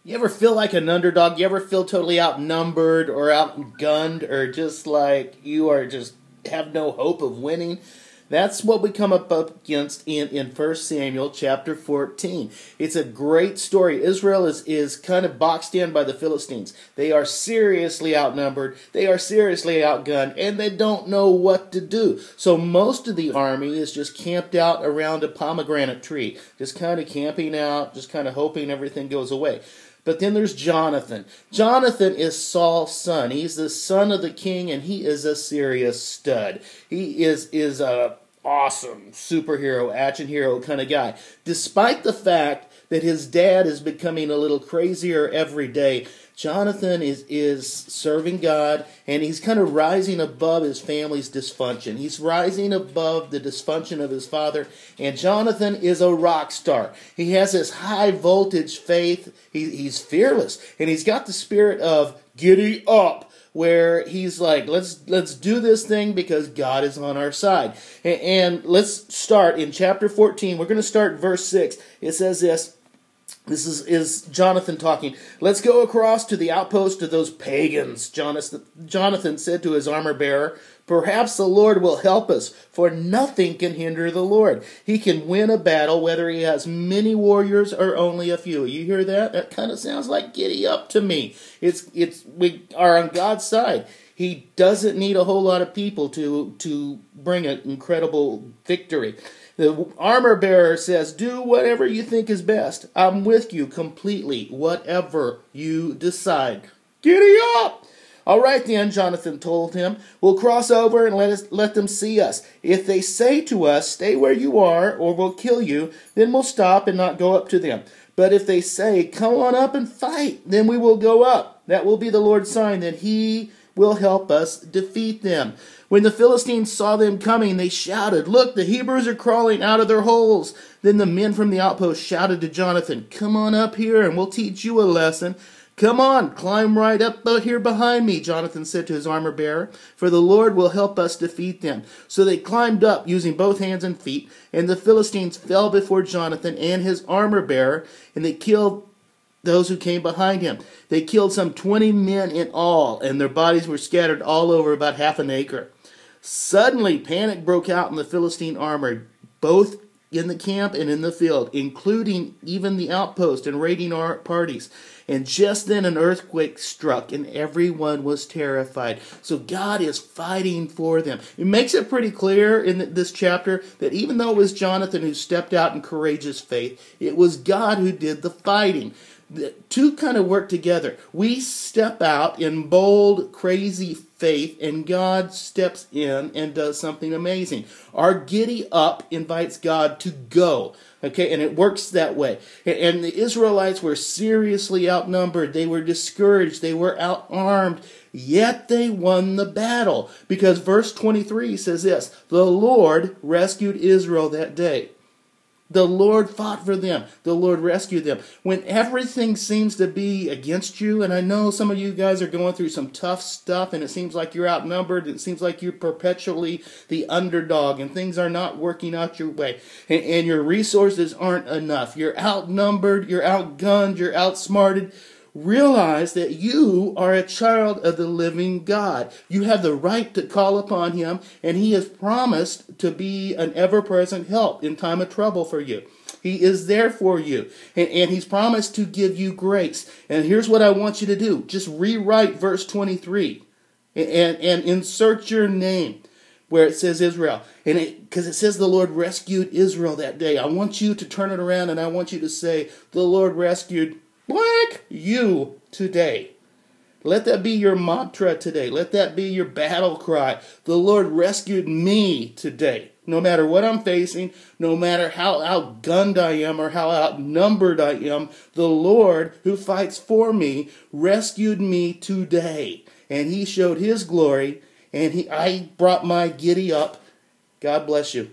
You ever feel like an underdog? You ever feel totally outnumbered or outgunned or just like you are just have no hope of winning? That's what we come up against in 1 Samuel chapter 14. It's a great story. Israel is kind of boxed in by the Philistines. They are seriously outnumbered. They are seriously outgunned, and they don't know what to do. So most of the army is just camped out around a pomegranate tree, just kind of camping out, just kind of hoping everything goes away. But then there's Jonathan. Jonathan is Saul's son. He's the son of the king, and he is a serious stud. He is a awesome superhero, action hero kind of guy. Despite the fact that his dad is becoming a little crazier every day, Jonathan is serving God, and he's kind of rising above his family's dysfunction. He's rising above the dysfunction of his father, and Jonathan is a rock star. He has this high voltage faith. He's fearless, and he's got the spirit of giddy up, where he's like, let's do this thing because God is on our side. And let's start in chapter 14. We're going to start verse 6. It says this. This is Jonathan talking. Let's go across to the outpost of those pagans. Jonathan said to his armor bearer, perhaps the Lord will help us, for nothing can hinder the Lord. He can win a battle, whether he has many warriors or only a few. You hear that? That kind of sounds like giddy up to me. We are on God's side. He doesn't need a whole lot of people to bring an incredible victory. The armor bearer says, do whatever you think is best. I'm with you completely, whatever you decide. Giddy up! All right then, Jonathan told him, we'll cross over and let them see us. If they say to us, stay where you are, or we'll kill you, then we'll stop and not go up to them. But if they say, come on up and fight, then we will go up. That will be the Lord's sign that he will help us defeat them. When the Philistines saw them coming, they shouted, look, the Hebrews are crawling out of their holes. Then the men from the outpost shouted to Jonathan, come on up here and we'll teach you a lesson. Come on, climb right up here behind me, Jonathan said to his armor bearer, for the Lord will help us defeat them. So they climbed up using both hands and feet, and the Philistines fell before Jonathan and his armor bearer, and they killed those who came behind him. They killed some 20 men in all, and their bodies were scattered all over about half an acre. Suddenly, panic broke out in the Philistine army, both in the camp and in the field, including even the outpost and raiding parties. And just then an earthquake struck, and everyone was terrified. So God is fighting for them. It makes it pretty clear in this chapter that even though it was Jonathan who stepped out in courageous faith, it was God who did the fighting. The two kind of work together. We step out in bold, crazy faith, and God steps in and does something amazing. Our giddy up invites God to go. Okay, and it works that way. And the Israelites were seriously outnumbered. They were discouraged. They were outarmed. Yet they won the battle. Because verse 23 says this, the Lord rescued Israel that day. The Lord fought for them. The Lord rescued them. When everything seems to be against you, and I know some of you guys are going through some tough stuff, and it seems like you're outnumbered, it seems like you're perpetually the underdog, and things are not working out your way, and your resources aren't enough. You're outnumbered, you're outgunned, you're outsmarted. Realize that you are a child of the living God. You have the right to call upon him, and he has promised to be an ever-present help in time of trouble for you. He is there for you, and he's promised to give you grace. And here's what I want you to do. Just rewrite verse 23 and insert your name where it says Israel. And because it says the Lord rescued Israel that day. I want you to turn it around, and I want you to say, the Lord rescued blank you today. Let that be your mantra today. Let that be your battle cry. The Lord rescued me today. No matter what I'm facing, no matter how outgunned I am or how outnumbered I am, the Lord who fights for me rescued me today. And he showed his glory, and I brought my giddy up. God bless you.